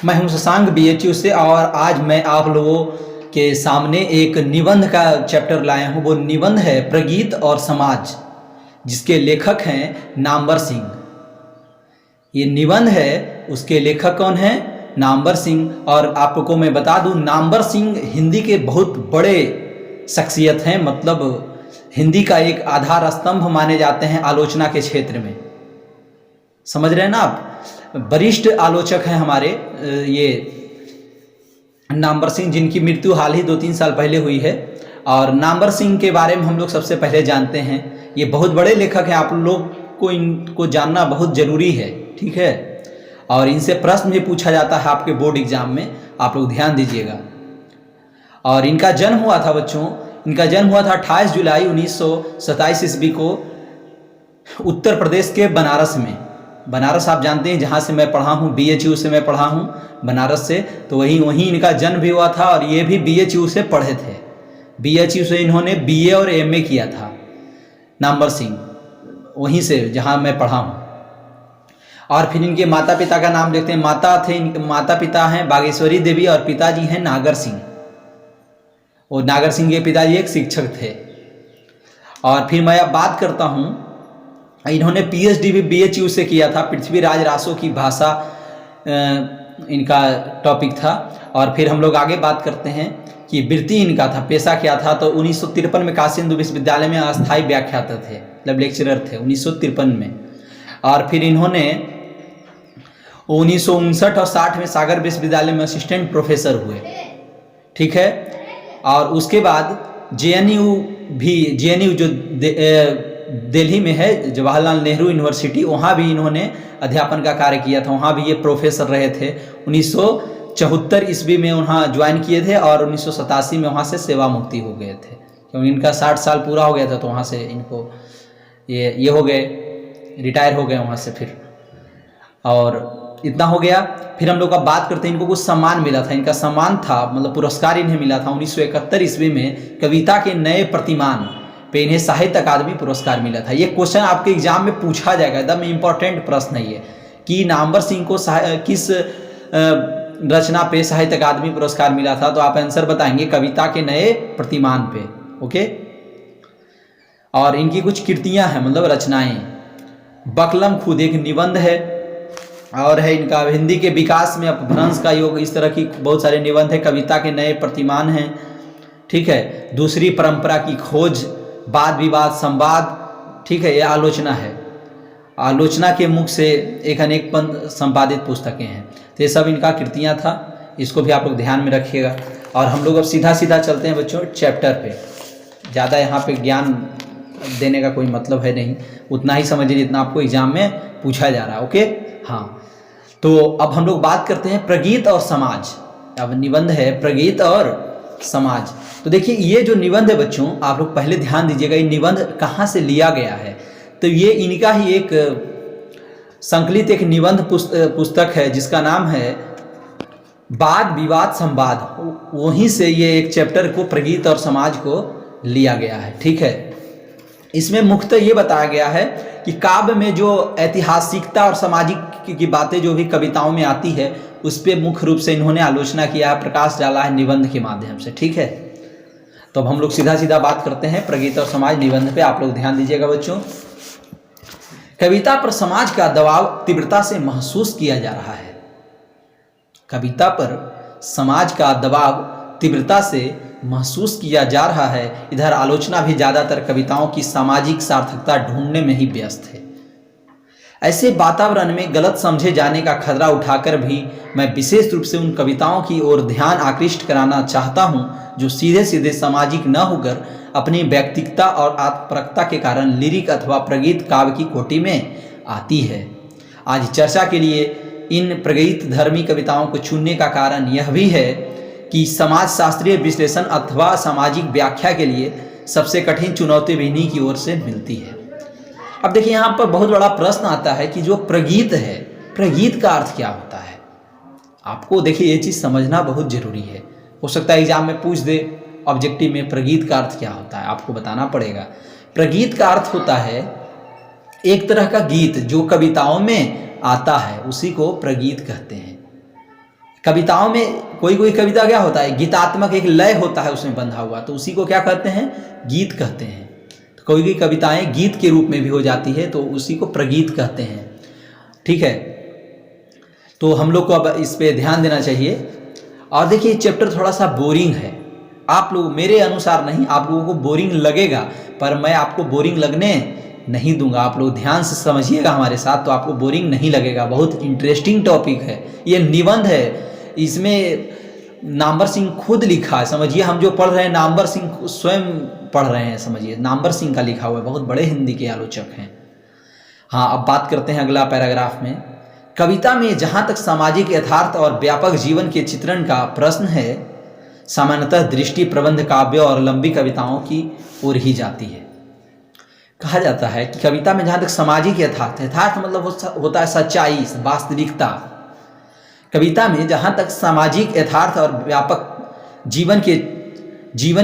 मैं हूं शशांक BHU से और आज मैं आप लोगों के सामने एक निबंध का चैप्टर लाया हूं। वो निबंध है प्रगीत और समाज, जिसके लेखक हैं नामवर सिंह। ये निबंध है, उसके लेखक कौन हैं? नामवर सिंह। और आपको मैं बता दूं, नामवर सिंह हिंदी के बहुत बड़े शख्सियत हैं, मतलब हिंदी का एक आधार स्तंभ माने जाते हैं आलोचना के क्षेत्र में। समझ रहे हैं ना आप? वरिष्ठ आलोचक हैं हमारे ये नामवर सिंह, जिनकी मृत्यु हाल ही 2-3 साल पहले हुई है। और नामवर सिंह के बारे में हम लोग सबसे पहले जानते हैं, ये बहुत बड़े लेखक हैं। आप लोग को इनको जानना बहुत ज़रूरी है, ठीक है? और इनसे प्रश्न भी पूछा जाता है आपके बोर्ड एग्जाम में, आप लोग ध्यान दीजिएगा। और इनका जन्म हुआ था बच्चों, इनका जन्म हुआ था 28 जुलाई 1927 ईस्वी को उत्तर प्रदेश के बनारस में। बनारस आप जानते हैं, जहाँ से मैं पढ़ा हूँ, BHU से मैं पढ़ा हूँ बनारस से, तो वहीं इनका जन्म भी हुआ था। और ये भी BHU से पढ़े थे। BHU से इन्होंने BA और MA किया था नामवर सिंह, वहीं से जहाँ मैं पढ़ा हूँ। और फिर इनके माता पिता का नाम देखते हैं। माता पिता हैं बागेश्वरी देवी और पिताजी हैं नागर सिंह। और नागर सिंह के पिताजी एक शिक्षक थे। और फिर मैं अब बात करता हूँ, इन्होंने PhD भी BHU से किया था। पृथ्वीराज रासो की भाषा इनका टॉपिक था। और फिर हम लोग आगे बात करते हैं कि वृत्ति इनका था, पेशा क्या था। तो 1953 में काशी हिंदू विश्वविद्यालय में अस्थायी व्याख्याता थे, मतलब लेक्चरर थे 1953 में। और फिर इन्होंने 1959 और 60 में सागर विश्वविद्यालय में असिस्टेंट प्रोफेसर हुए, ठीक है? और उसके बाद JNU जो दिल्ली में है, जवाहरलाल नेहरू यूनिवर्सिटी, वहाँ भी इन्होंने अध्यापन का कार्य किया था। वहाँ भी ये प्रोफेसर रहे थे। 1974 ईस्वी में वहाँ ज्वाइन किए थे और 1987 में वहाँ से सेवा मुक्ति हो गए थे, क्योंकि इनका 60 साल पूरा हो गया था। तो वहाँ से इनको ये हो गए, रिटायर हो गए वहाँ से फिर। और इतना हो गया। फिर हम लोग अब बात करते हैं, इनको कुछ सम्मान मिला था। इनका सम्मान था, मतलब पुरस्कार इन्हें मिला था 1971 ईस्वी में। कविता के नए प्रतिमान पे इन्हें साहित्य अकादमी पुरस्कार मिला था। ये क्वेश्चन आपके एग्जाम में पूछा जाएगा, एकदम इम्पोर्टेंट प्रश्न है ये, कि नामवर सिंह को किस रचना पे साहित्य अकादमी पुरस्कार मिला था। तो आप आंसर बताएंगे कविता के नए प्रतिमान पे, ओके? और इनकी कुछ कृतियां हैं, मतलब रचनाएं। बकलम खुद एक निबंध है, और है इनका हिंदी के विकास में अपभ्रंश का योग, इस तरह की बहुत सारे निबंध है। कविता के नए प्रतिमान हैं, ठीक है? दूसरी परंपरा की खोज, वाद विवाद संवाद, ठीक है? ये आलोचना है। आलोचना के मुख से एक अनेक संपादित पुस्तकें हैं। तो ये सब इनका कृतियाँ था, इसको भी आप लोग ध्यान में रखिएगा। और हम लोग अब सीधा चलते हैं बच्चों चैप्टर पे। ज़्यादा यहाँ पे ज्ञान देने का कोई मतलब है नहीं, उतना ही समझिए जितना आपको एग्जाम में पूछा जा रहा है, ओके? हाँ, तो अब हम लोग बात करते हैं प्रगीत और समाज। अब निबंध है प्रगीत और समाज। तो देखिए, ये जो निबंध है बच्चों, आप लोग पहले ध्यान दीजिएगा, ये निबंध कहाँ से लिया गया है। तो ये इनका ही एक संकलित एक निबंध पुस्तक है, जिसका नाम है वाद विवाद संवाद। वहीं से ये एक चैप्टर को, प्रगीत और समाज को लिया गया है, ठीक है? इसमें मुख्यतः ये बताया गया है कि काव्य में जो ऐतिहासिकता और सामाजिक की बातें जो भी कविताओं में आती है, उस पर मुख्य रूप से इन्होंने आलोचना किया है, प्रकाश डाला है निबंध के माध्यम से, ठीक है? तो अब हम लोग सीधा बात करते हैं प्रगीत और समाज निबंध पे। आप लोग ध्यान दीजिएगा बच्चों। कविता पर समाज का दबाव तीव्रता से महसूस किया जा रहा है। कविता पर समाज का दबाव तीव्रता से महसूस किया जा रहा है। इधर आलोचना भी ज़्यादातर कविताओं की सामाजिक सार्थकता ढूंढने में ही व्यस्त है। ऐसे वातावरण में गलत समझे जाने का खतरा उठाकर भी मैं विशेष रूप से उन कविताओं की ओर ध्यान आकृष्ट कराना चाहता हूं, जो सीधे सामाजिक न होकर अपनी व्यक्तिगता और आत्मपरकता के कारण लिरिक अथवा प्रगीत काव्य की कोटि में आती है। आज चर्चा के लिए इन प्रगीत धर्मी कविताओं को चुनने का कारण यह भी है कि समाज शास्त्रीय विश्लेषण अथवा सामाजिक व्याख्या के लिए सबसे कठिन चुनौती भी इन्हीं की ओर से मिलती है। अब देखिए, यहाँ पर बहुत बड़ा प्रश्न आता है कि जो प्रगीत है, प्रगीत का अर्थ क्या होता है? आपको देखिए, ये चीज़ समझना बहुत जरूरी है। हो सकता है एग्जाम में पूछ दे ऑब्जेक्टिव में, प्रगीत का अर्थ क्या होता है, आपको बताना पड़ेगा। प्रगीत का अर्थ होता है एक तरह का गीत जो कविताओं में आता है, उसी को प्रगीत कहते हैं। कविताओं में कोई कोई कविता क्या होता है, गीतात्मक एक लय होता है उसमें बंधा हुआ, तो उसी को क्या कहते हैं, गीत कहते हैं। तो कोई कोई कविताएं गीत के रूप में भी हो जाती है, तो उसी को प्रगीत कहते हैं। ठीक है, तो हम लोग को अब इस पे ध्यान देना चाहिए। और देखिए चैप्टर थोड़ा सा बोरिंग है, आप लोग मेरे अनुसार नहीं, आप लोगों को बोरिंग लगेगा, पर मैं आपको बोरिंग लगने नहीं दूंगा। आप लोग ध्यान से समझिएगा हमारे साथ, तो आपको बोरिंग नहीं लगेगा। बहुत इंटरेस्टिंग टॉपिक है, ये निबंध है, इसमें नामवर सिंह खुद लिखा है। समझिए हम जो पढ़ रहे हैं नामवर सिंह स्वयं पढ़ रहे हैं, समझिए नामवर सिंह का लिखा हुआ है, बहुत बड़े हिंदी के आलोचक हैं। हाँ, अब बात करते हैं अगला पैराग्राफ में। कविता में जहाँ तक सामाजिक यथार्थ और व्यापक जीवन के चित्रण का प्रश्न है, सामान्यतः दृष्टि प्रबंध काव्य और लंबी कविताओं की ओर ही जाती है। कहा जाता है कि कविता में जहाँ तक सामाजिक यथार्थ, यथार्थ मतलब होता है सच्चाई, वास्तविकता। कविता में जहाँ तक सामाजिक यथार्थ और व्यापक जीवन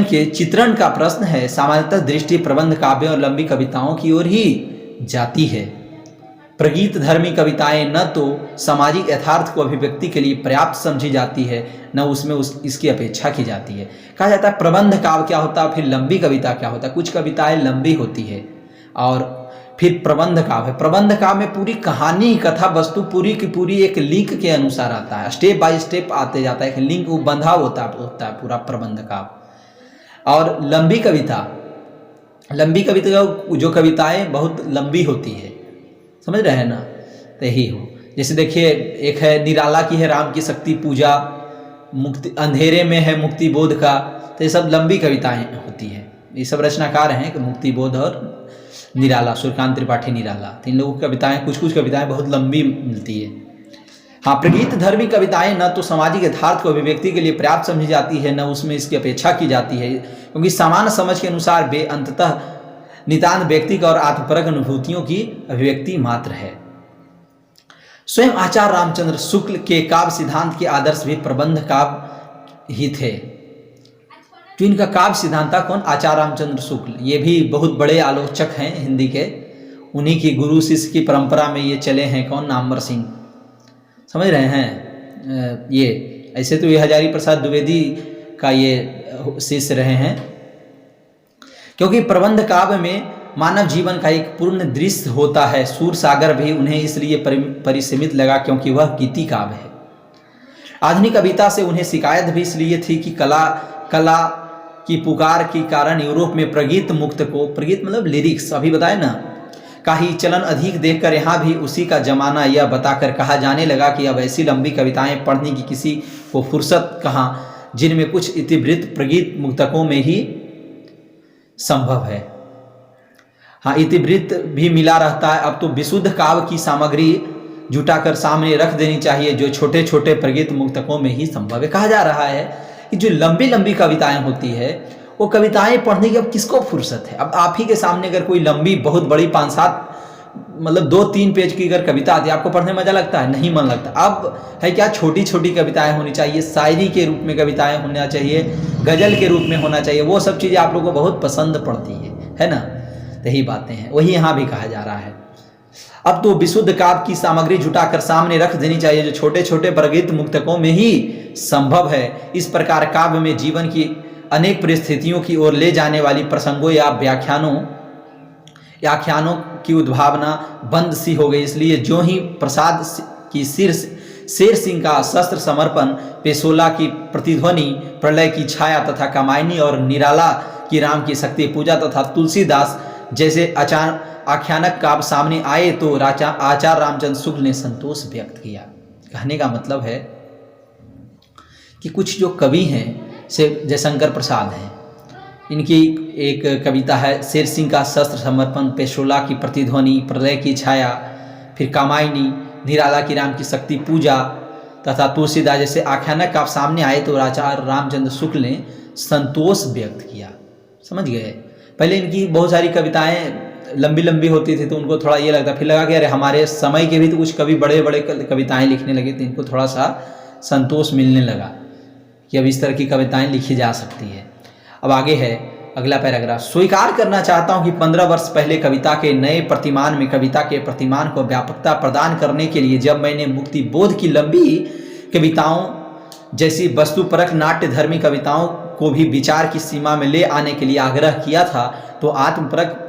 के चित्रण का प्रश्न है, सामान्यतः दृष्टि प्रबंध काव्य और लंबी कविताओं की ओर ही जाती है। प्रगीत धर्मी कविताएं न तो सामाजिक यथार्थ को अभिव्यक्ति के लिए पर्याप्त समझी जाती है, न उसमें इसकी अपेक्षा की जाती है। कहा जाता है प्रबंध काव्य क्या होता है, फिर लंबी कविता क्या होता है। कुछ कविताएं लंबी होती है और फिर प्रबंध काव्य है। प्रबंध काव्य में पूरी कहानी, कथा वस्तु पूरी की पूरी एक लिंक के अनुसार आता है, स्टेप बाय स्टेप आते जाता है, एक लिंक बंधा होता है पूरा प्रबंध काव्य। और लंबी कविता जो कविताएं बहुत लंबी होती है, समझ रहे हैं ना, तो यही हो। जैसे देखिए एक है निराला की है राम की शक्ति पूजा, मुक्ति अंधेरे में है मुक्ति बोध का, तो ये सब लंबी कविताएं होती हैं। ये सब रचनाकार हैं कि मुक्ति बोध और निराला, सूर्यकांत त्रिपाठी निराला, तो इन लोगों की कविताएं कुछ कविताएं बहुत लंबी मिलती है। हाँ, प्रगीत धर्मी कविताएं न तो सामाजिक यथार्थ को अभिव्यक्ति के लिए पर्याप्त समझी जाती है, न उसमें इसकी अपेक्षा की जाती है, क्योंकि सामान्य समझ के अनुसार वे अंततः नितांत व्यक्तिगत और आत्मपरक अनुभूतियों की अभिव्यक्ति मात्र है। स्वयं आचार्य रामचंद्र शुक्ल के काव्य सिद्धांत के आदर्श भी प्रबंध काव्य ही थे। तो इनका काव्य सिद्धांत कौन, आचार्य रामचंद्र शुक्ल, ये भी बहुत बड़े आलोचक हैं हिंदी के। उन्हीं की गुरु शिष्य की परंपरा में ये चले हैं, कौन, नामवर सिंह, समझ रहे हैं। ये ऐसे तो ये हजारी प्रसाद द्विवेदी का ये शिष्य रहे हैं, क्योंकि प्रबंध काव्य में मानव जीवन का एक पूर्ण दृश्य होता है। सूर सागर भी उन्हें इसलिए परिसीमित लगा क्योंकि वह गीति काव्य है। आधुनिक कविता से उन्हें शिकायत भी इसलिए थी कि कला की पुकार के कारण यूरोप में प्रगीत मतलब लिरिक्स, अभी बताए ना, का ही चलन अधिक देखकर यहाँ भी उसी का जमाना, यह बताकर कहा जाने लगा कि अब ऐसी लंबी कविताएं पढ़ने की किसी को फुर्सत कहाँ, जिनमें कुछ इतिवृत्त प्रगीत मुक्तकों में ही संभव है। हाँ, इतिवृत्त भी मिला रहता है। अब तो विशुद्ध काव्य की सामग्री जुटाकर सामने रख देनी चाहिए, जो छोटे छोटे प्रगीत मुक्तकों में ही संभव है। कहा जा रहा है कि जो लंबी लंबी कविताएं होती है, वो कविताएं पढ़ने की अब किसको फुर्सत है। अब आप ही के सामने अगर कोई लंबी बहुत बड़ी 5-7 मतलब 2-3 पेज की अगर कविता आती है, आपको पढ़ने में मजा लगता है, नहीं मन लगता। अब है क्या, छोटी छोटी कविताएं होनी चाहिए, शायरी के रूप में कविताएं होना चाहिए, गजल के रूप में होना चाहिए, वो सब चीज़ें आप लोगों को बहुत पसंद पड़ती है ना। यही बातें हैं, वही यहाँ भी कहा जा रहा है। अब तो विशुद्ध काव्य की सामग्री जुटाकर सामने रख देनी चाहिए, जो छोटे छोटे प्रगीत मुक्तकों में ही संभव है। इस प्रकार काव्य में जीवन की अनेक परिस्थितियों की ओर ले जाने वाली प्रसंगों या आख्यानों की उद्भावना बंद सी हो गई। इसलिए जो ही प्रसाद की शेर सिंह का शस्त्र समर्पण, पेशोला की प्रतिध्वनि, प्रलय की छाया तथा कामायनी और निराला की राम की शक्ति पूजा तथा तुलसीदास जैसे आख्यानक काव्य सामने आए तो आचार्य रामचंद्र शुक्ल ने संतोष व्यक्त किया। कहने का मतलब है कि कुछ जो कवि हैं से जयशंकर प्रसाद हैं, इनकी एक कविता है शेर सिंह का शस्त्र समर्पण, पेशोला की प्रतिध्वनि, प्रलय की छाया, फिर कामायनी, निराला की राम की शक्ति पूजा तथा तुलसीदास जैसे आख्यानक काव्य सामने आए तो आचार्य रामचंद्र शुक्ल ने संतोष व्यक्त किया। समझ गए। पहले इनकी बहुत सारी कविताएं लंबी लंबी होती थी तो उनको थोड़ा ये लगता, फिर लगा कि अरे हमारे समय के भी तो कुछ कवि बड़े बड़े कविताएं लिखने लगे, तो इनको थोड़ा सा संतोष मिलने लगा कि अब इस तरह की कविताएं लिखी जा सकती है। अब आगे है अगला पैराग्राफ। स्वीकार करना चाहता हूं कि 15 वर्ष पहले कविता के नए प्रतिमान में कविता के प्रतिमान को व्यापकता प्रदान करने के लिए जब मैंने मुक्ति बोध की लंबी कविताओं जैसी वस्तुपरक नाट्य धर्मी कविताओं को भी विचार की सीमा में ले आने के लिए आग्रह किया था, तो आत्मपरक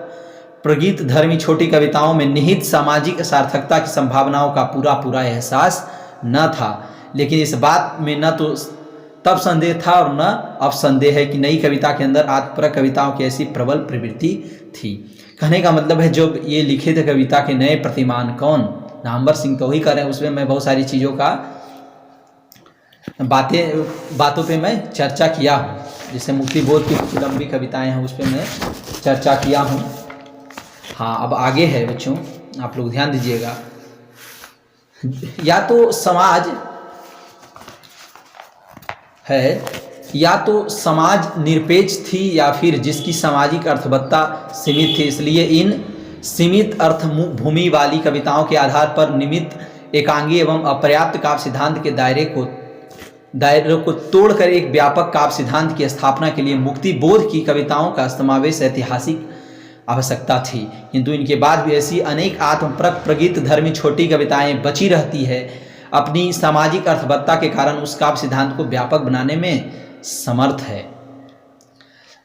प्रगीत धर्मी छोटी कविताओं में निहित सामाजिक सार्थकता की संभावनाओं का पूरा पूरा एहसास न था। लेकिन इस बात में न तो तब संदेह था और न अब संदेह है कि नई कविता के अंदर आत्मपरक कविताओं की ऐसी प्रबल प्रवृत्ति थी। कहने का मतलब है जब ये लिखे थे कविता के नए प्रतिमान कौन, नामवर सिंह तो ही कर रहे हैं। उसमें मैं बहुत सारी चीज़ों का बातों पे मैं चर्चा किया हूँ, जैसे मुक्तिबोध की लंबी कविताएं हैं उस पर मैं चर्चा किया हूँ। हाँ, अब आगे है बच्चों, आप लोग ध्यान दीजिएगा। या तो समाज है, या तो समाज निरपेक्ष थी या फिर जिसकी सामाजिक अर्थवत्ता सीमित थी, इसलिए इन सीमित अर्थ भूमि वाली कविताओं के आधार पर निमित्त एकांगी एवं अपर्याप्त काव्य सिद्धांत के दायरे को तोड़कर एक व्यापक काव्य सिद्धांत की स्थापना के लिए मुक्तिबोध की कविताओं का समावेश ऐतिहासिक आवश्यकता थी। किंतु इनके बाद भी ऐसी अनेक आत्मपरक प्रगीत धर्मी छोटी कविताएं बची रहती है, अपनी सामाजिक अर्थवत्ता के कारण उस काव्य सिद्धांत को व्यापक बनाने में समर्थ है।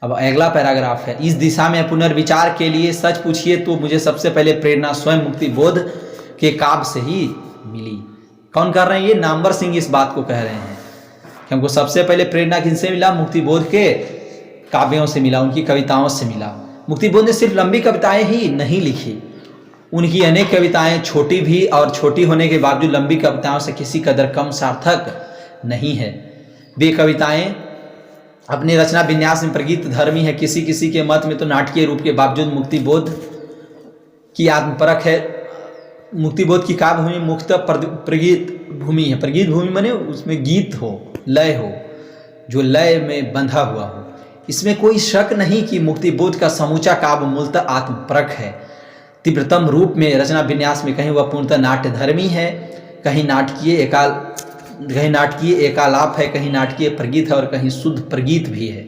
अब अगला पैराग्राफ है, इस दिशा में पुनर्विचार के लिए सच पूछिए तो मुझे सबसे पहले प्रेरणा स्वयं मुक्तिबोध के काव्य से ही मिली। कौन कर रहे हैं? ये नामवर सिंह इस बात को कह रहे हैं कि हमको सबसे पहले प्रेरणा किनसे मिला? मुक्तिबोध के काव्यों से मिला, उनकी कविताओं से मिला। मुक्तिबोध ने सिर्फ लंबी कविताएं ही नहीं लिखी, उनकी अनेक कविताएं छोटी भी और छोटी होने के बावजूद लंबी कविताओं से किसी कदर कम सार्थक नहीं है। वे कविताएं अपने रचना विन्यास में प्रगीत धर्मी है, किसी किसी के मत में तो नाटकीय रूप के बावजूद मुक्तिबोध की आत्मपरक है। मुक्तिबोध की काव्य भूमि मुख्यतः प्रगीत भूमि है। प्रगीत भूमि माने उसमें गीत हो, लय हो, जो लय में बंधा हुआ हो। इसमें कोई शक नहीं कि मुक्तिबोध का समूचा काव्य मूलतः आत्मपरक है। तीव्रतम रूप में रचना विन्यास में कहीं वह पूर्णतः नाट्य धर्मी है, कहीं नाटकीय एकालाप है, कहीं नाटकीय प्रगीत है और कहीं शुद्ध प्रगीत भी है।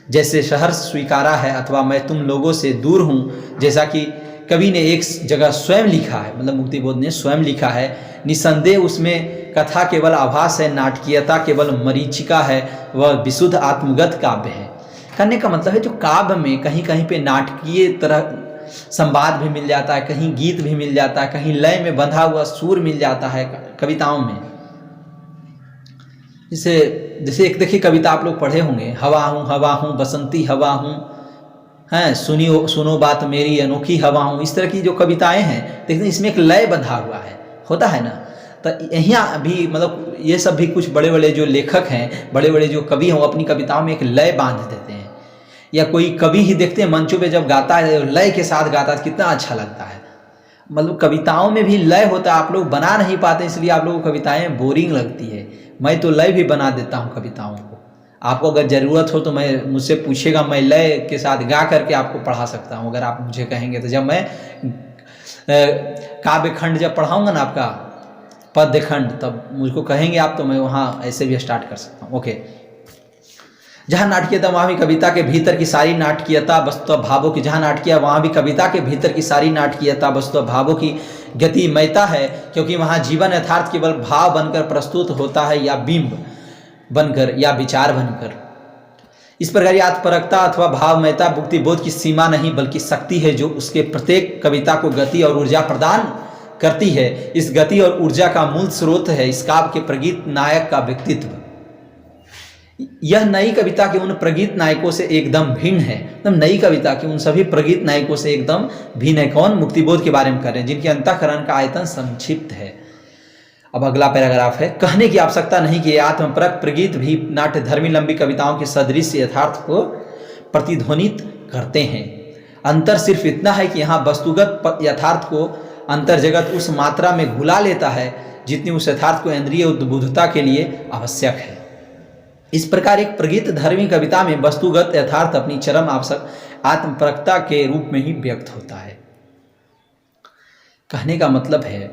जैसे शहर स्वीकारा है अथवा मैं तुम लोगों से दूर हूँ, जैसा कि कवि ने एक जगह स्वयं लिखा है, मतलब मुक्तिबोध ने स्वयं लिखा है। निसंदेह उसमें कथा केवल आभास है, नाटकीयता केवल मरीचिका है, वह विशुद्ध आत्मगत काव्य है। कहने का मतलब है जो काव्य में कहीं कहीं पे नाटकीय तरह संवाद भी मिल जाता है, कहीं गीत भी मिल जाता है, कहीं लय में बंधा हुआ सुर मिल जाता है कविताओं में। जैसे एक देखिए कविता आप लोग पढ़े होंगे, हवा हूँ बसंती हवा हूँ, हैं सुनो बात मेरी अनोखी हवा हूँ। इस तरह की जो कविताएं हैं देखते हैं, इसमें एक लय बंधा हुआ है, होता है ना। तो यहाँ भी मतलब ये सब भी कुछ बड़े बड़े जो लेखक हैं, बड़े बड़े जो कवि हैं, वो अपनी कविताओं में एक लय बांध देते हैं। या कोई कवि ही देखते हैं मंचों पे जब गाता है लय के साथ गाता है, कितना अच्छा लगता है। मतलब कविताओं में भी लय होता है, आप लोग बना नहीं पाते, इसलिए आप लोगों को कविताएं बोरिंग लगती है। मैं तो लय भी बना देता हूँ कविताओं को। आपको अगर ज़रूरत हो तो मैं मुझसे पूछेगा, मैं लय के साथ गा करके आपको पढ़ा सकता हूँ, अगर आप मुझे कहेंगे तो। जब मैं काव्य खंड जब पढ़ाऊँगा ना, आपका पद्य खंड, तब मुझको कहेंगे आप तो मैं वहाँ ऐसे भी स्टार्ट कर सकता हूँ। ओके, जहाँ नाटकीयता वहाँ भी कविता के भीतर की सारी नाटकीयता वस्तुतः भावों की, जहाँ नाटकीय वहाँ भी कविता के भीतर की सारी नाटकीयता वस्तुतः भावों की गतिमयता है, क्योंकि वहाँ जीवन यथार्थ केवल भाव बनकर प्रस्तुत होता है, या बिंब बनकर, या विचार बनकर। इस प्रकार आत्मपरकता अथवा भावमयता मुक्तिबोध की सीमा नहीं बल्कि शक्ति है, जो उसके प्रत्येक कविता को गति और ऊर्जा प्रदान करती है। इस गति और ऊर्जा का मूल स्रोत है इस काव्य के प्रगीत नायक का व्यक्तित्व। यह नई कविता के उन प्रगीत नायकों से एकदम भिन्न है, मतलब नई कविता के उन सभी प्रगीत नायकों से एकदम भिन्न है। कौन? मुक्तिबोध के बारे में कर रहे हैं, जिनके अंतःकरण का आयतन संक्षिप्त है। अब अगला पैराग्राफ है, कहने की आवश्यकता नहीं कि आत्मपरक प्रगीत भी नाट्य धर्मी लंबी कविताओं के सदृश यथार्थ को प्रतिध्वनित करते हैं। अंतर सिर्फ इतना है कि यहाँ वस्तुगत यथार्थ को अंतर्जगत उस मात्रा में घुला लेता है जितनी उस यथार्थ को इंद्रिय उद्बुद्धता के लिए आवश्यक है। इस प्रकार एक प्रगीत धर्मी कविता में वस्तुगत यथार्थ अपनी चरम आवश्यक आत्मपरकता के रूप में ही व्यक्त होता है। कहने का मतलब है,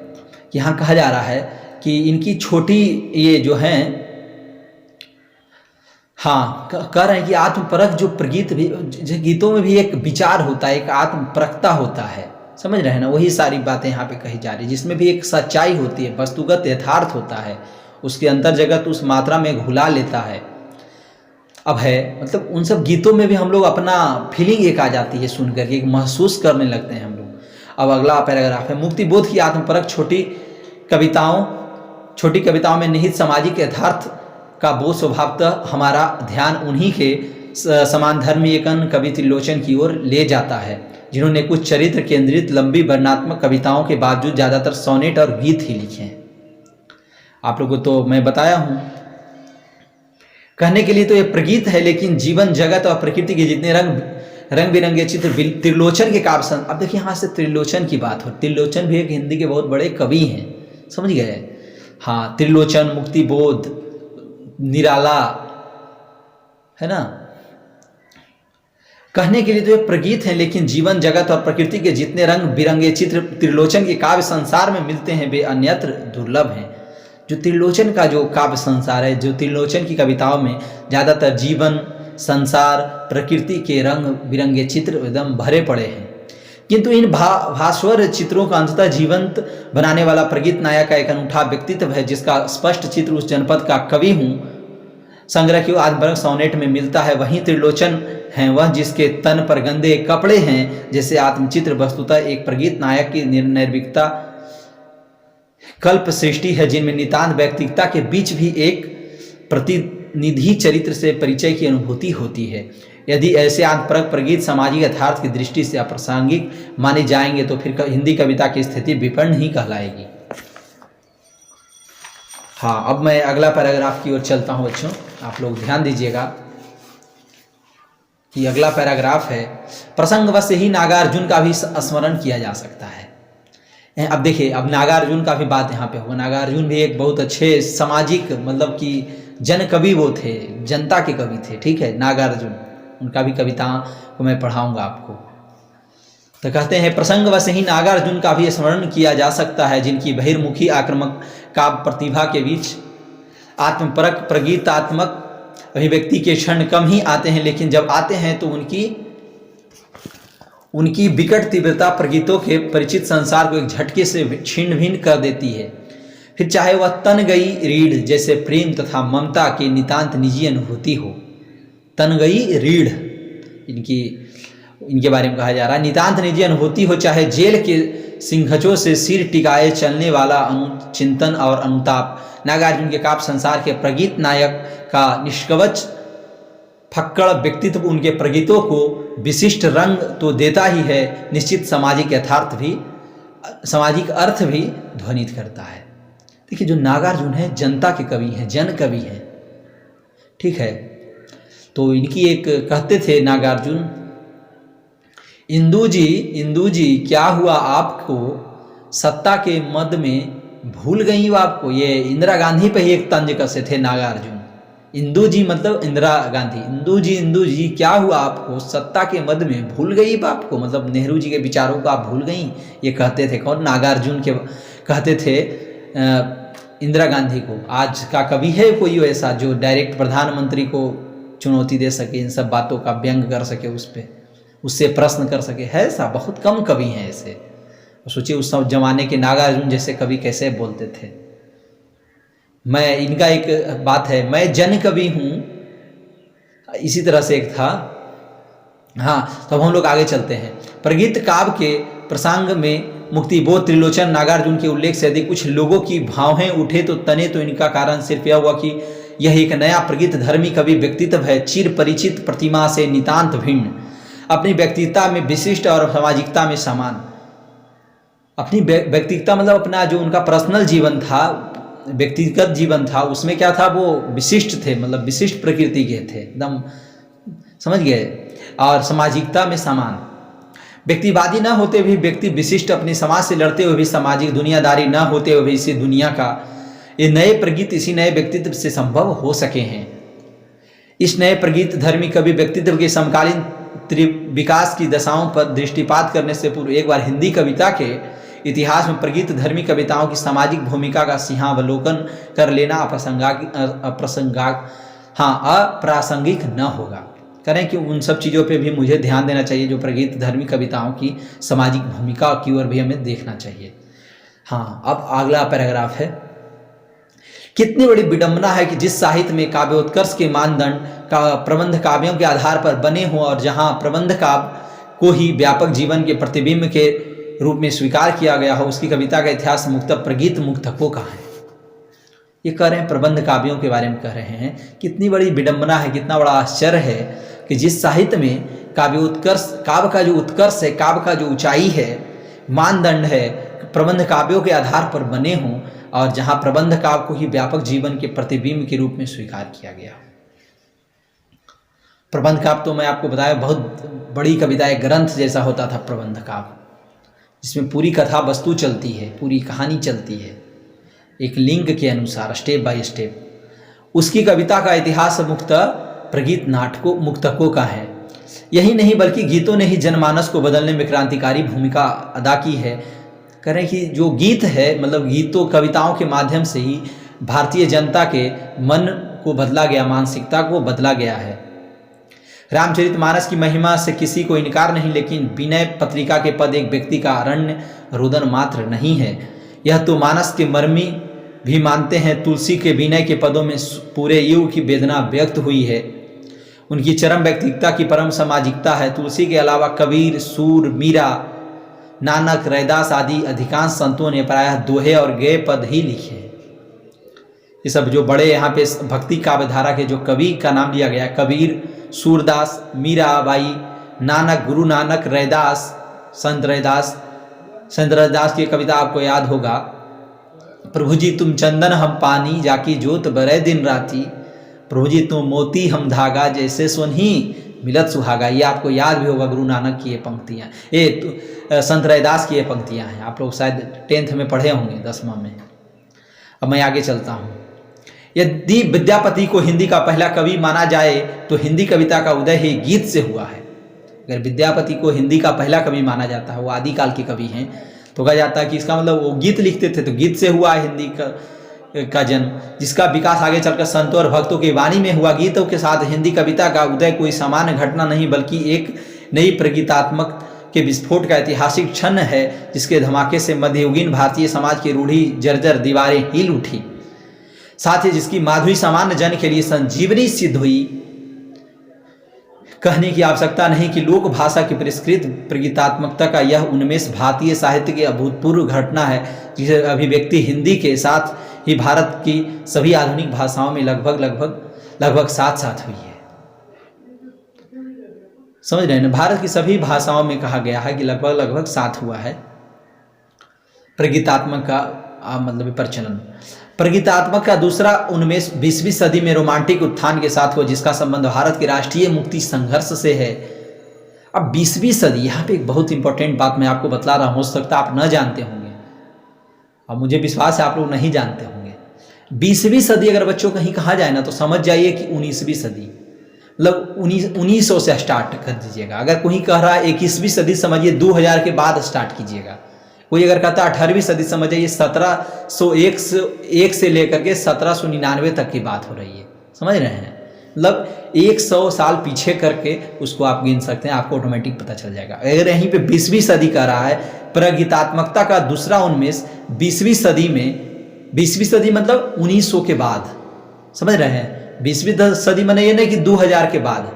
यहाँ कहा जा रहा है कि इनकी छोटी ये जो हैं, हाँ कह रहे हैं कि आत्मपरक जो प्रगीत भी, गीतों में भी एक विचार होता है, एक आत्मपरकता होता है, समझ रहे हैं ना। वही सारी बातें यहाँ पे कही जा रही है, जिसमें भी एक सच्चाई होती है, वस्तुगत यथार्थ होता है, उसके अंतर जगत उस मात्रा में घुला लेता है। अब है मतलब उन सब गीतों में भी हम लोग अपना फीलिंग एक आ जाती है सुन करके, एक महसूस करने लगते हैं हम लोग। अब अगला पैराग्राफ है, मुक्ति बोध की आत्मपरक छोटी कविताओं में निहित सामाजिक यथार्थ का बोध स्वभावतः हमारा ध्यान उन्हीं के समान धर्मीयकन कवि त्रिलोचन की ओर ले जाता है, जिन्होंने कुछ चरित्र केंद्रित लंबी वर्णनात्मक कविताओं के बावजूद ज़्यादातर सोनेट और गीत ही लिखे हैं। आप लोगों को तो मैं बताया हूँ, कहने के लिए तो ये प्रगीत है, लेकिन जीवन जगत और प्रकृति के जितने रंग बिरंगे चित्र त्रिलोचन के काव्य। अब देखिए यहाँ से त्रिलोचन की बात हो, त्रिलोचन भी एक हिंदी के बहुत बड़े कवि हैं, समझ गए। हाँ, त्रिलोचन, मुक्तिबोध, निराला, है ना। कहने के लिए तो ये प्रगीत हैं, लेकिन जीवन जगत और प्रकृति के जितने रंग बिरंगे चित्र त्रिलोचन के काव्य संसार में मिलते हैं वे अन्यत्र दुर्लभ हैं। जो त्रिलोचन का जो काव्य संसार है, जो त्रिलोचन की कविताओं में ज़्यादातर जीवन, संसार, प्रकृति के रंग बिरंगे चित्र एकदम भरे पड़े हैं, किंतु इन भास्वर चित्रों का अंततः जीवंत बनाने वाला प्रगीत नायक का एक अनूठा व्यक्तित्व है, जिसका स्पष्ट चित्र उस जनपद का कवि हूँ संग्रह की आत्मपरक सोनेट में मिलता है। वहीं त्रिलोचन हैं वह जिसके तन पर गंदे कपड़े हैं, जैसे आत्मचित्र वस्तुतः एक प्रगीत नायक की निर्भीकता कल्प सृष्टि है, जिनमें नितांत व्यक्तिगता के बीच भी एक प्रतिनिधि चरित्र से परिचय की अनुभूति होती है। यदि ऐसे आत्मपरक प्रगीत सामाजिक यथार्थ की दृष्टि से अप्रासंगिक माने जाएंगे तो फिर हिंदी कविता की स्थिति विपन्न ही कहलाएगी। हाँ, अब मैं अगला पैराग्राफ की ओर चलता हूँ बच्चों, आप लोग ध्यान दीजिएगा कि अगला पैराग्राफ है, प्रसंगवश ही नागार्जुन का भी स्मरण किया जा सकता है। अब देखिए, अब नागार्जुन का भी बात यहाँ पे होगा। नागार्जुन भी एक बहुत अच्छे सामाजिक मतलब कि जन कवि वो थे, जनता के कवि थे, ठीक है। नागार्जुन, उनका भी कविता को मैं पढ़ाऊंगा आपको। तो कहते हैं, प्रसंगवश ही नागार्जुन का भी स्मरण किया जा सकता है, जिनकी बहिर्मुखी आक्रामक काव्य प्रतिभा के बीच आत्मपरक प्रगीतात्मक अभिव्यक्ति के क्षण कम ही आते हैं, लेकिन जब आते हैं तो उनकी विकट तीव्रता प्रगीतों के परिचित संसार को एक झटके से छिन्न भिन्न कर देती है। फिर चाहे वह तन गई रीढ़ जैसे प्रेम तथा ममता की नितांत निजी अनुभूति हो। तन गई रीढ़ इनके बारे में कहा जा रहा है, नितांत निजी अनुभूति हो, चाहे जेल के सिंघचों से सिर टिकाए चलने वाला अनुचिंतन और अनुताप। नागार्जुन के काव्य संसार के प्रगीत नायक का निष्कवच फक्कड़ व्यक्तित्व उनके प्रगीतों को विशिष्ट रंग तो देता ही है, निश्चित सामाजिक अर्थ भी ध्वनित करता है। देखिए, जो नागार्जुन है जनता के कवि हैं, जन कवि हैं, ठीक है। तो इनकी एक कहते थे नागार्जुन, इंदु जी क्या हुआ आपको, सत्ता के मद में भूल गई आपको। ये इंदिरा गांधी पे ही एक तंज कसे थे नागार्जुन। इंदु जी मतलब इंदिरा गांधी। इंदु जी क्या हुआ आपको, सत्ता के मद में भूल गई बाप को, मतलब नेहरू जी के विचारों को आप भूल गई। ये कहते थे कौन, नागार्जुन के कहते थे इंदिरा गांधी को। आज का कवि है कोई ऐसा जो डायरेक्ट प्रधानमंत्री को चुनौती दे सके, इन सब बातों का व्यंग कर सके, उससे प्रश्न कर सके, है ऐसा? बहुत कम कवि हैं ऐसे। सोचिए उस सब जमाने के नागार्जुन जैसे कवि कैसे बोलते थे। मैं इनका एक बात है, मैं जन कवि हूँ, इसी तरह से एक था। हाँ, तो हम लोग आगे चलते हैं। प्रगीत काव्य के प्रसंग में मुक्तिबोध, त्रिलोचन, नागार्जुन के उल्लेख से यदि कुछ लोगों की भावें उठे तो तने, तो इनका कारण सिर्फ यह हुआ कि यह एक नया प्रगीत धर्मी कवि व्यक्तित्व है, चिर परिचित प्रतिमा से नितांत भिन्न, अपनी व्यक्तिगता में विशिष्ट और सामाजिकता में समान। अपनी व्यक्तिगता मतलब अपना जो उनका पर्सनल जीवन था, व्यक्तिगत जीवन था, उसमें क्या था, वो विशिष्ट थे, मतलब विशिष्ट प्रकृति के थे, एकदम समझ गए। और सामाजिकता में समान, व्यक्तिवादी न होते हुए व्यक्ति विशिष्ट, अपने समाज से लड़ते हुए भी सामाजिक, दुनियादारी न होते हुए भी इसी दुनिया का, ये नए प्रगीत इसी नए व्यक्तित्व से संभव हो सके हैं। इस नए प्रगीत धर्मी कवि व्यक्तित्व के समकालीन विकास की दशाओं पर दृष्टिपात करने से पूर्व एक बार हिंदी कविता के इतिहास में प्रगीत धर्मी कविताओं की सामाजिक भूमिका का सिंहावलोकन कर लेना अप्रासंगिक न होगा। करें कि उन सब चीज़ों पे भी मुझे ध्यान देना चाहिए, जो प्रगीत धर्मी कविताओं की सामाजिक भूमिका की ओर भी हमें देखना चाहिए। हाँ, अब अगला पैराग्राफ है, कितनी बड़ी विडंबना है कि जिस साहित्य में काव्योत्कर्ष के मानदंड का प्रबंध काव्यों के आधार पर बने हों और जहाँ प्रबंध काव्य को ही व्यापक जीवन के प्रतिबिंब के रूप में स्वीकार किया गया हो, उसकी कविता का इतिहास मुक्तक प्रगीत मुक्तकों का है। ये कह रहे हैं प्रबंध काव्यों के बारे में कह रहे हैं। कितनी बड़ी विडंबना है, कितना बड़ा आश्चर्य है कि जिस साहित्य में काव्योत्कर्ष, काव्य का जो उत्कर्ष है, काव्य का जो ऊंचाई है, मानदंड है, प्रबंध काव्यों के आधार पर बने हों और जहाँ प्रबंध काव्य को ही व्यापक जीवन के प्रतिबिंब के रूप में स्वीकार किया गया। प्रबंध काव्य तो मैं आपको बताया बहुत बड़ी कविता, एक ग्रंथ जैसा होता था प्रबंध काव्य, जिसमें पूरी कथा वस्तु चलती है, पूरी कहानी चलती है एक लिंक के अनुसार, स्टेप बाय स्टेप। उसकी कविता का इतिहास मुक्त प्रगीत नाटकों मुक्तकों का है। यही नहीं बल्कि गीतों ने ही जनमानस को बदलने में क्रांतिकारी भूमिका अदा की है। करें कि जो गीत है, मतलब गीतों कविताओं के माध्यम से ही भारतीय जनता के मन को बदला गया, मानसिकता को बदला गया है। रामचरितमानस की महिमा से किसी को इनकार नहीं, लेकिन विनय पत्रिका के पद एक व्यक्ति का अरण्य रुदन मात्र नहीं है। यह तो मानस के मर्मी भी मानते हैं। तुलसी के विनय के पदों में पूरे युग की वेदना व्यक्त हुई है। उनकी चरम व्यक्तिकता की परम सामाजिकता है। तुलसी के अलावा कबीर, सूर, मीरा, नानक, रैदास आदि अधिकांश संतों ने प्रायः दोहे और गेय पद ही लिखे हैं। ये सब जो बड़े यहाँ पे भक्ति काव्यधारा के जो कवि का नाम लिया गया, कबीर, सूरदास, मीराबाई, नानक, गुरु नानक, रैदास, संत रैदास। संत रैदास की कविता आपको याद होगा, प्रभु जी तुम चंदन हम पानी, जाकी जोत बरै दिन राती, प्रभु जी तुम मोती हम धागा, जैसे सोनी मिलत सुहागा। ये आपको याद भी होगा, गुरु नानक की ये पंक्तियाँ, ये संत रैदास की ये पंक्तियाँ हैं। आप लोग शायद 10th में पढ़े होंगे, 10वां में। अब मैं आगे चलता हूँ। यदि विद्यापति को हिंदी का पहला कवि माना जाए तो हिंदी कविता का उदय ही गीत से हुआ है। अगर विद्यापति को हिंदी का पहला कवि माना जाता है, वो आदिकाल के कवि हैं, तो कहा जाता है कि इसका मतलब वो गीत लिखते थे, तो गीत से हुआ है हिंदी का जन्म, जिसका विकास आगे चलकर संतों और भक्तों की वाणी में हुआ। गीतों के साथ हिंदी कविता का उदय कोई सामान्य घटना नहीं, बल्कि एक नई प्रगीतात्मक के विस्फोट का ऐतिहासिक क्षण है, जिसके धमाके से मध्ययुगीन भारतीय समाज की रूढ़ी जर्जर दीवारें हिल उठी, साथ ही जिसकी माधुरी सामान्य जन के लिए संजीवनी सिद्ध हुई। कहने की आवश्यकता नहीं कि लोक भाषा की परिष्कृत प्रगीतात्मकता का यह उन्मेष भारतीय साहित्य की अभूतपूर्व घटना है, जिसे अभिव्यक्ति हिंदी के साथ ही भारत की सभी आधुनिक भाषाओं में लगभग साथ साथ हुई है। समझ रहे हैं ना? भारत की सभी भाषाओं में कहा गया है कि लगभग साथ हुआ है प्रगीतात्मक का मतलब प्रचलन। प्रगीतात्मक का दूसरा उन्मेष 20वीं सदी में रोमांटिक उत्थान के साथ हुआ, जिसका संबंध भारत के राष्ट्रीय मुक्ति संघर्ष से है। अब 20वीं सदी, यहाँ पे एक बहुत इंपॉर्टेंट बात मैं आपको बतला रहा हूँ, हो सकता है आप न जानते होंगे, और मुझे विश्वास है आप लोग नहीं जानते होंगे। 20वीं सदी अगर बच्चों कहीं कहा जाए ना, तो समझ जाइए कि 19वीं सदी, मतलब 1900 से स्टार्ट कर दीजिएगा। अगर कोई कह रहा है 21वीं सदी, समझिए 2000 के बाद स्टार्ट कीजिएगा। कोई अगर कहता है 18वीं सदी, समझिए 1701 से लेकर के 1799 तक की बात हो रही है। समझ रहे हैं? मतलब 100 साल पीछे करके उसको आप गिन सकते हैं, आपको ऑटोमेटिक पता चल जाएगा। अगर यहीं पे 20वीं सदी कह रहा है, प्रगीतात्मकता का दूसरा उन्मेष 20वीं सदी में, 20वीं सदी मतलब 1900 के बाद। समझ रहे हैं? 20वीं सदी मैंने ये नहीं कि 2000 के बाद,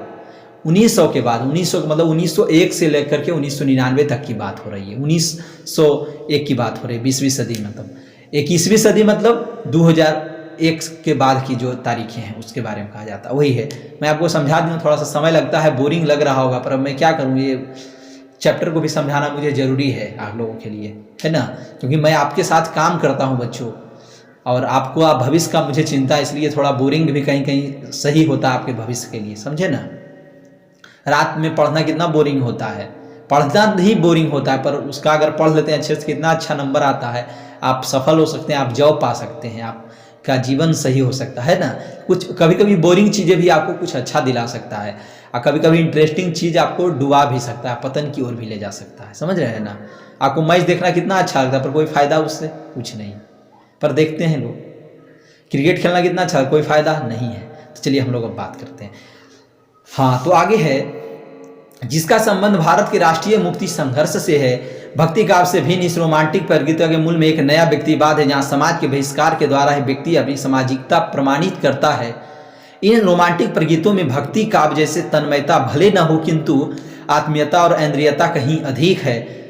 1900 के बाद। 1900 मतलब 1901 से लेकर के 1999 तक की बात हो रही है। 1901 की बात हो रही है 20वीं सदी मतलब। 21वीं सदी मतलब 2001 के बाद की जो तारीखें हैं उसके बारे में कहा जाता है, वही है। मैं आपको समझा दूँ, थोड़ा सा समय लगता है, बोरिंग लग रहा होगा, पर अब मैं क्या करूँ, ये चैप्टर को भी समझाना मुझे ज़रूरी है आप लोगों के लिए, है ना? क्योंकि मैं आपके साथ काम करता हूँ बच्चों, और आपको आप भविष्य का मुझे चिंता, इसलिए थोड़ा बोरिंग भी कहीं कहीं सही होता है आपके भविष्य के लिए, समझे ना? रात में पढ़ना कितना बोरिंग होता है, पढ़ना ही बोरिंग होता है, पर उसका अगर पढ़ लेते हैं अच्छे से, कितना अच्छा नंबर आता है, आप सफल हो सकते हैं, आप जॉब पा सकते हैं, आपका जीवन सही हो सकता है ना। कुछ कभी कभी बोरिंग चीज़ें भी आपको कुछ अच्छा दिला सकता है, और कभी कभी इंटरेस्टिंग चीज़ आपको डुबा भी सकता है, पतन की ओर भी ले जा सकता है। समझ रहे हैं ना? आपको मैच देखना कितना अच्छा लगता है, पर कोई फ़ायदा उससे कुछ नहीं, पर देखते हैं लोग। क्रिकेट खेलना कितना अच्छा, कोई फ़ायदा नहीं है। तो चलिए हम लोग अब बात करते हैं। हाँ, तो आगे है जिसका संबंध भारत के राष्ट्रीय मुक्ति संघर्ष से है। भक्ति काव्य से भिन्न इस रोमांटिक प्रगीता के मूल में एक नया व्यक्तिवाद है, जहाँ समाज के बहिष्कार के द्वारा ही व्यक्ति अपनी सामाजिकता प्रमाणित करता है। इन रोमांटिक प्रगीतों में भक्ति काव्य जैसे तन्मयता भले न हो, किंतु आत्मीयता और इंद्रियता कहीं अधिक है।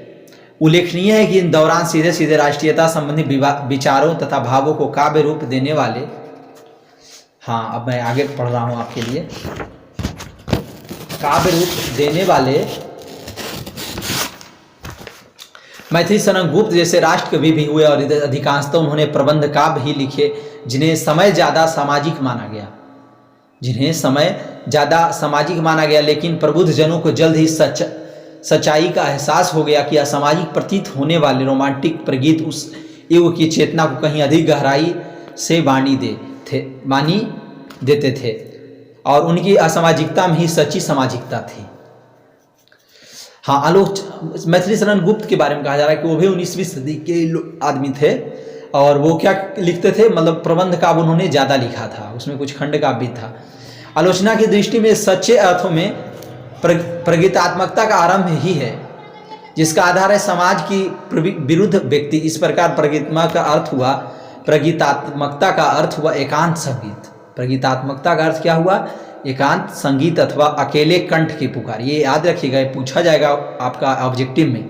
उल्लेखनीय है कि इन दौरान सीधे सीधे राष्ट्रीयता संबंधी विचारों तथा भावों को काव्य रूप देने वाले, हाँ अब मैं आगे पढ़ रहा हूँ आपके लिए, काव्य रूप देने वाले मैथिली शरण गुप्त जैसे राष्ट्रकवि भी हुए और अधिकांशतः उन्होंने प्रबंध काव्य ही लिखे, जिन्हें समय ज़्यादा सामाजिक माना गया। लेकिन प्रबुद्ध जनों को जल्द ही सच्चाई का एहसास हो गया कि असामाजिक प्रतीत होने वाले रोमांटिक प्रगीत उस युग की चेतना को कहीं अधिक गहराई से वाणी देते थे और उनकी असामाजिकता में ही सच्ची सामाजिकता थी। हाँ, मैथिली शरण गुप्त के बारे में कहा जा रहा है कि वो भी 19वीं सदी के आदमी थे और वो क्या लिखते थे, मतलब प्रबंध काव्य उन्होंने ज़्यादा लिखा था, उसमें कुछ खंड काव्य भी था। आलोचना की दृष्टि में सच्चे अर्थों में प्रगीतात्मकता का आरंभ ही है, जिसका आधार है समाज की विरुद्ध व्यक्ति। इस प्रकार प्रगीतात्मकता का अर्थ हुआ एकांत संगीत। प्रगीतात्मकता का अर्थ क्या हुआ? एकांत संगीत अथवा अकेले कंठ की पुकार। ये याद रखिएगा, पूछा जाएगा आपका ऑब्जेक्टिव में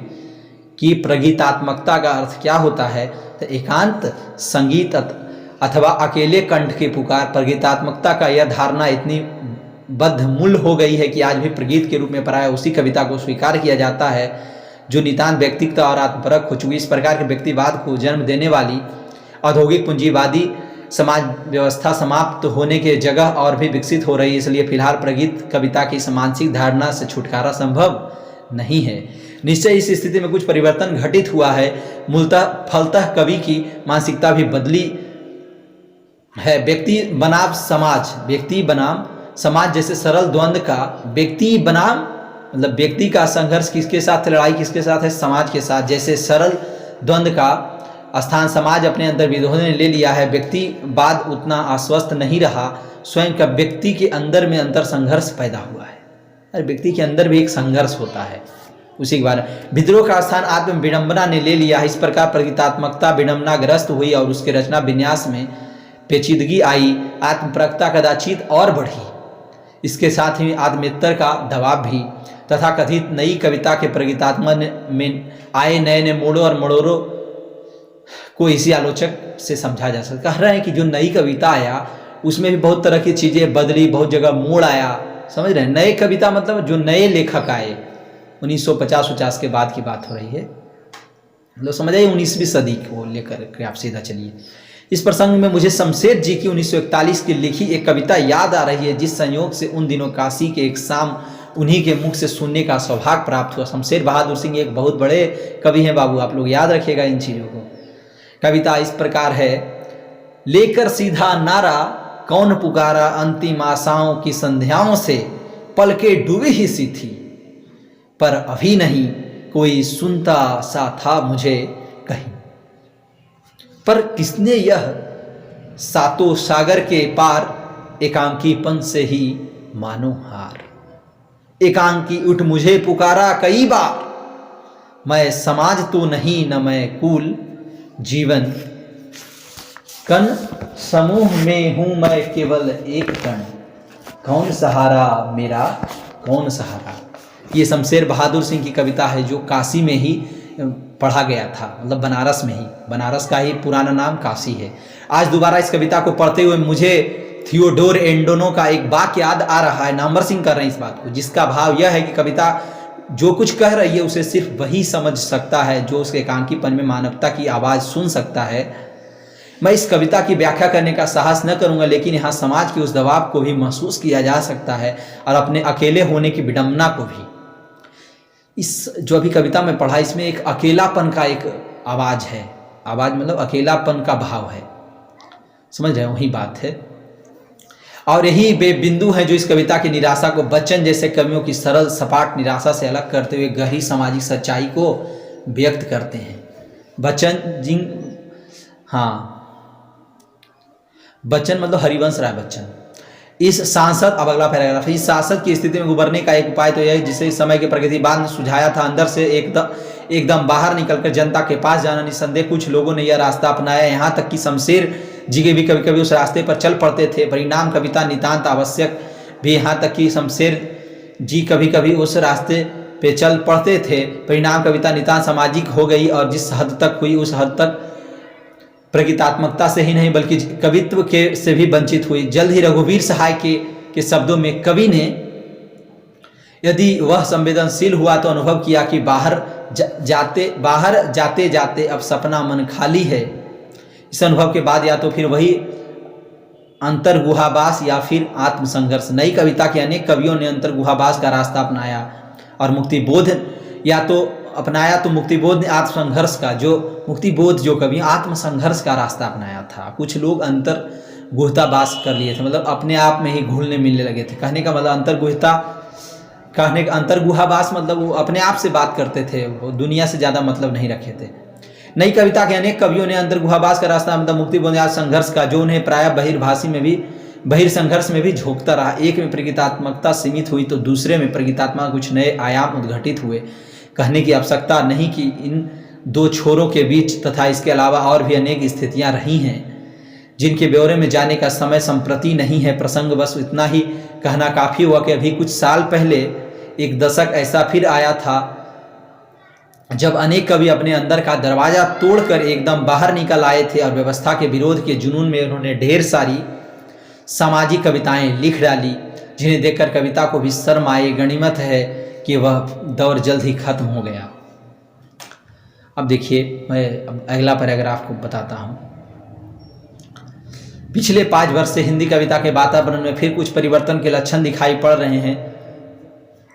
कि प्रगीतात्मकता का अर्थ क्या होता है। तो एकांत संगीत अथवा अकेले कंठ की पुकार। प्रगीतात्मकता का यह धारणा इतनी बद्धमूल हो गई है कि आज भी प्रगीत के रूप में प्राय उसी कविता को स्वीकार किया जाता है जो नितांत व्यक्तिगत और आत्मपरक हो चुकी। इस प्रकार के व्यक्तिवाद को जन्म देने वाली औद्योगिक पूंजीवादी समाज व्यवस्था समाप्त होने के जगह और भी विकसित हो रही है। इसलिए फिलहाल प्रगीत कविता की मानसिक धारणा से छुटकारा संभव नहीं है। निश्चय इस स्थिति में कुछ परिवर्तन घटित हुआ है। मूलतः फलतः कवि की मानसिकता भी बदली है। व्यक्ति बनाम समाज जैसे सरल द्वंद्व का व्यक्ति बनाम मतलब व्यक्ति का संघर्ष किसके साथ, लड़ाई किसके साथ है? समाज के साथ। जैसे सरल द्वंद्व का स्थान समाज अपने अंदर विरोध ने ले लिया है। व्यक्तिवाद उतना आश्वस्त नहीं रहा। स्वयं का व्यक्ति के अंदर में अंतर संघर्ष पैदा हुआ है। अरे व्यक्ति के अंदर भी एक संघर्ष होता है। उसी के बारे में विद्रोह का स्थान आत्म विडंबना ने ले लिया है। इस प्रकार प्रगीतात्मकता विडंबनाग्रस्त हुई और उसके रचना विन्यास में पेचीदगी आई। आत्मपरकता कदाचित और बढ़ी। इसके साथ ही आत्मेतर का दबाव भी तथा कथित नई कविता के प्रगीतात्मक में आए नए नए मोड़ों और मड़ोरों को इसी आलोचक से समझा जा सकता है। कह रहे हैं कि जो नई कविता आया उसमें भी बहुत तरह की चीज़ें बदली, बहुत जगह मोड़ आया। समझ रहे हैं? नए कविता मतलब जो नए लेखक आए 1950 के बाद की बात हो रही है। मतलब समझ आइए 19वीं सदी को लेकर के आप सीधा चलिए। इस प्रसंग में मुझे शमशेर जी की 1941 की लिखी एक कविता याद आ रही है, जिस संयोग से उन दिनों काशी के एक शाम उन्हीं के मुख से सुनने का सौभाग्य प्राप्त हुआ। शमशेर बहादुर सिंह एक बहुत बड़े कवि हैं बाबू, आप लोग याद रखिएगा इन चीज़ों को। कविता इस प्रकार है। लेकर सीधा नारा कौन पुकारा, अंतिम आशाओं की संध्याओं से पलके डूबी ही सी थी, पर अभी नहीं कोई सुनता सा था मुझे कहीं। पर किसने यह सातों सागर के पार एकांकीपन से ही मानो हार। एकांकी उठ मुझे पुकारा कई बार, मैं समाज तो नहीं न मैं कुल, जीवन कण समूह में हूं मैं केवल एक कण, कौन सहारा मेरा कौन सहारा। ये शमशेर बहादुर सिंह की कविता है जो काशी में ही पढ़ा गया था, मतलब बनारस में ही। बनारस का ही पुराना नाम काशी है। आज दोबारा इस कविता को पढ़ते हुए मुझे थियोडोर एंडोनो का एक वाक्य याद आ रहा है। नामवर सिंह कर रहे हैं इस बात को, जिसका भाव यह है कि कविता जो कुछ कह रही है उसे सिर्फ वही समझ सकता है जो उसके एकांकीपन में मानवता की आवाज़ सुन सकता है। मैं इस कविता की व्याख्या करने का साहस न करूंगा, लेकिन यहाँ समाज के उस दबाव को भी महसूस किया जा सकता है और अपने अकेले होने की विडंबना को भी। इस जो अभी कविता में पढ़ा, इसमें एक अकेलापन का एक आवाज़ है। आवाज़ मतलब अकेलापन का भाव है, समझ रहे? वही बात है। और यही वे बिंदु हैं जो इस कविता की निराशा को बच्चन जैसे कवियों की सरल सपाट निराशा से अलग करते हुए गहरी सामाजिक सच्चाई को व्यक्त करते हैं। बच्चन जी, हाँ, बच्चन मतलब हरिवंश राय बच्चन। इस सांसद, अब अगला पैराग्राफ, इस सांसद की स्थिति में उबरने का एक उपाय तो यह है जिसे इस समय के प्रगतिवाद ने सुझाया था, अंदर से एकदम बाहर निकलकर जनता के पास जाना। निसंदेह कुछ लोगों ने यह रास्ता अपनाया, यहाँ तक कि शमशेर जी के भी कभी कभी उस रास्ते पर चल पड़ते थे। परिणाम कविता नितांत आवश्यक भी, यहाँ तक कि शमशेर जी कभी कभी उस रास्ते पे चल पड़ते थे। परिणाम कविता नितांत सामाजिक हो गई और जिस हद तक हुई उस हद तक प्रगीतात्मकता से ही नहीं बल्कि कवित्व के से भी वंचित हुई। जल्द ही रघुवीर सहाय के शब्दों में कवि ने, यदि वह संवेदनशील हुआ तो अनुभव किया कि बाहर जाते जाते अब सपना मन खाली है। इस अनुभव के बाद या तो फिर वही अंतर्गुहावास या फिर आत्मसंघर्ष। नई कविता के अनेक कवियों ने अंतर्गुहावास का रास्ता अपनाया और मुक्तिबोध या तो अपनाया, तो मुक्तिबोध ने आत्मसंघर्ष का, जो मुक्तिबोध जो कवि आत्मसंघर्ष का रास्ता अपनाया था। कुछ लोग अंतर्गुहतावास कर लिए थे, मतलब अपने आप में ही घुलने मिलने लगे थे। कहने का मतलब अंतर्गुहावास मतलब वो अपने आप से बात करते थे, वो दुनिया से ज़्यादा मतलब नहीं रखे थे। नई कविता के अनेक कवियों ने अंतर्गुहावास का रास्ता मतलब मुक्तिबोध संघर्ष का, जो उन्हें प्रायः बहिर्संघर्ष में भी झोंकता रहा। एक में प्रगीतात्मकता सीमित हुई तो दूसरे में प्रगीतात्मक कुछ नए आयाम उद्घटित हुए। कहने की आवश्यकता नहीं कि इन दो छोरों के बीच तथा इसके अलावा और भी अनेक स्थितियां रही हैं जिनके ब्यौरे में जाने का समय संप्रति नहीं है। प्रसंग बस इतना ही कहना काफ़ी हुआ कि अभी कुछ साल पहले एक दशक ऐसा फिर आया था जब अनेक कवि अपने अंदर का दरवाज़ा तोड़कर एकदम बाहर निकल आए थे और व्यवस्था के विरोध के जुनून में उन्होंने ढेर सारी सामाजिक कविताएं लिख डाली, जिन्हें देखकर कविता को भी शर्म आए। गनीमत है कि वह दौर जल्द ही खत्म हो गया। अब देखिए, मैं अगला पैराग्राफ को बताता हूँ। पिछले 5 वर्ष से हिंदी कविता के वातावरण में फिर कुछ परिवर्तन के लक्षण दिखाई पड़ रहे हैं।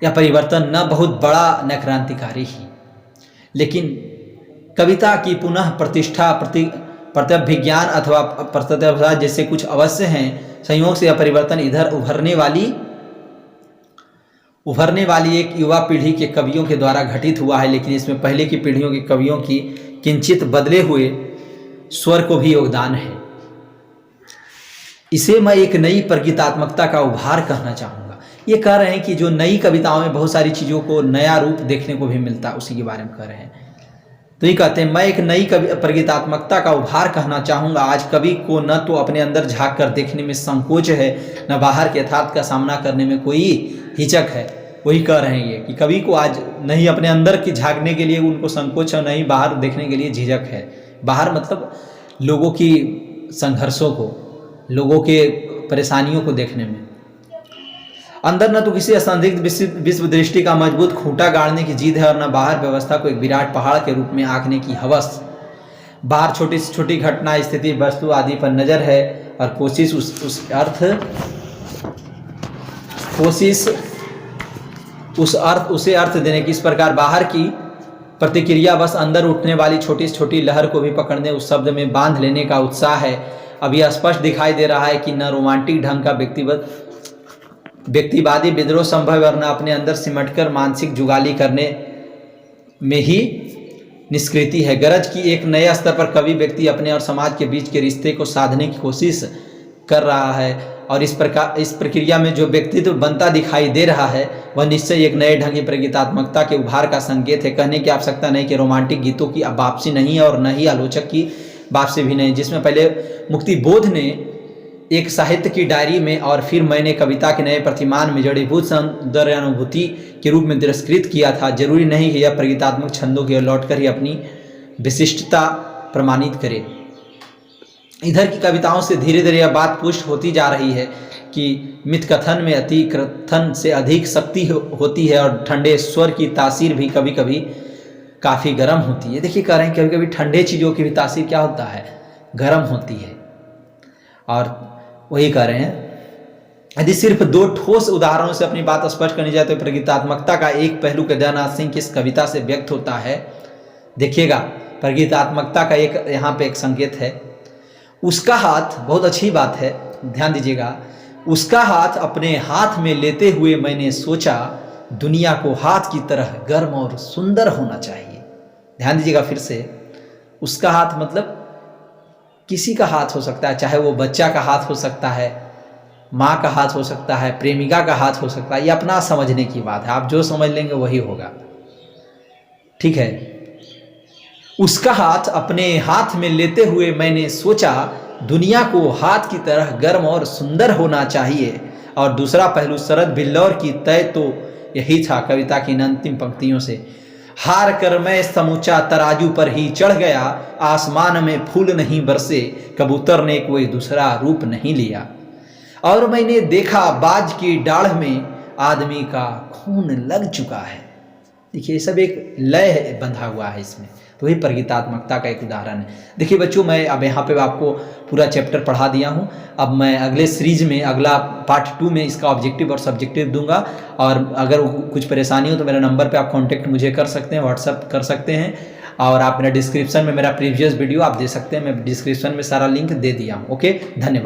यह परिवर्तन न बहुत बड़ा न क्रांतिकारी ही, लेकिन कविता की पुनः प्रतिष्ठा, प्रत्यभिज्ञान अथवा प्रतिभा जैसे कुछ अवश्य हैं। संयोग से यह परिवर्तन इधर उभरने वाली एक युवा पीढ़ी के कवियों के द्वारा घटित हुआ है, लेकिन इसमें पहले की पीढ़ियों के कवियों की किंचित बदले हुए स्वर को भी योगदान है। इसे मैं एक नई प्रगीतात्मकता का उभार कहना चाहूँगा। ये कह रहे हैं कि जो नई कविताओं में बहुत सारी चीज़ों को नया रूप देखने को भी मिलता, उसी के बारे में कह रहे हैं। तो ये कहते हैं, मैं एक नई प्रगीतात्मकता का उभार कहना चाहूँगा। आज कवि को न तो अपने अंदर झाँक कर देखने में संकोच है, न बाहर के यथार्थ का सामना करने में कोई हिचक है। वही कह रहे हैं ये कि कवि को आज नहीं अपने अंदर की झाँकने के लिए उनको संकोच है, नहीं बाहर देखने के लिए झिझक है। बाहर मतलब लोगों की संघर्षों को, लोगों के परेशानियों को देखने में। अंदर न तो किसी असंदिग्ध विश्व दृष्टि का मजबूत खूंटा गाड़ने की जिद है और न बाहर व्यवस्था को एक विराट पहाड़ के रूप में आंकने की हवस। बाहर छोटी से छोटी घटना, स्थिति, वस्तु आदि पर नजर है और कोशिश उसे अर्थ देने की। इस प्रकार बाहर की प्रतिक्रिया बस अंदर उठने वाली छोटी से छोटी लहर को भी पकड़ने, उस शब्द में बांध लेने का उत्साह है। अब यह स्पष्ट दिखाई दे रहा है कि न रोमांटिक ढंग का व्यक्तिवादी विद्रोह संभव और न अपने अंदर सिमटकर मानसिक जुगाली करने में ही निष्कृति है। गरज की एक नए स्तर पर कवि व्यक्ति अपने और समाज के बीच के रिश्ते को साधने की कोशिश कर रहा है और इस प्रक्रिया में जो व्यक्तित्व बनता दिखाई दे रहा है वह निश्चय एक नए ढंग की प्रगीतात्मकता के उभार का संकेत है। कहने की आवश्यकता नहीं कि रोमांटिक गीतों की अब वापसी नहीं है और न ही आलोचक की वापसी भी नहीं, जिसमें पहले मुक्तिबोध ने एक साहित्य की डायरी में और फिर मैंने कविता के नए प्रतिमान में जड़ीभूत सौंदर्य अनुभूति के रूप में तिरस्कृत किया था। जरूरी नहीं कि यह प्रगीतात्मक छंदों की ओर लौटकर ही अपनी विशिष्टता प्रमाणित करे। इधर की कविताओं से धीरे धीरे यह बात पुष्ट होती जा रही है कि मिथकथन में अति कथन से अधिक शक्ति होती है और ठंडे स्वर की तासीर भी कभी कभी काफ़ी गर्म होती है। देखिए, कह रहे हैं कभी कभी ठंडे चीज़ों की भी तासीर क्या होता है, गर्म होती है। और वही कह रहे हैं, यदि सिर्फ 2 ठोस उदाहरणों से अपनी बात स्पष्ट करनी जाए तो प्रगीतात्मकता का एक पहलू केदारनाथ सिंह की इस कविता से व्यक्त होता है। देखिएगा, प्रगीतात्मकता का एक यहाँ पे एक संकेत है। उसका हाथ, बहुत अच्छी बात है, ध्यान दीजिएगा, उसका हाथ अपने हाथ में लेते हुए मैंने सोचा दुनिया को हाथ की तरह गर्म और सुंदर होना चाहिए। ध्यान दीजिएगा फिर से, उसका हाथ मतलब किसी का हाथ हो सकता है, चाहे वो बच्चा का हाथ हो सकता है, माँ का हाथ हो सकता है, प्रेमिका का हाथ हो सकता है, ये अपना समझने की बात है, आप जो समझ लेंगे वही होगा, ठीक है। उसका हाथ अपने हाथ में लेते हुए मैंने सोचा दुनिया को हाथ की तरह गर्म और सुंदर होना चाहिए। और दूसरा पहलू शरद बिल्लौर की तय तो यही था कविता की इन अंतिम पंक्तियों से। हार कर मैं समूचा तराजू पर ही चढ़ गया, आसमान में फूल नहीं बरसे, कबूतर ने कोई दूसरा रूप नहीं लिया। और मैंने देखा बाज की डाढ़ में आदमी का खून लग चुका है। देखिए ये सब एक लय बंधा हुआ है इसमें, तो वही प्रगीतात्मकता का एक उदाहरण है। देखिए बच्चों, मैं अब यहाँ पे आपको पूरा चैप्टर पढ़ा दिया हूँ। अब मैं अगले सीरीज में, अगला पार्ट 2 में इसका ऑब्जेक्टिव और सब्जेक्टिव दूंगा। और अगर कुछ परेशानी हो तो मेरे नंबर पे आप कांटेक्ट मुझे कर सकते हैं, व्हाट्सअप कर सकते हैं। और आप मेरा डिस्क्रिप्शन में मेरा प्रीवियस वीडियो आप दे सकते हैं, मैं डिस्क्रिप्शन में सारा लिंक दे दिया हूँ। ओके, धन्यवाद।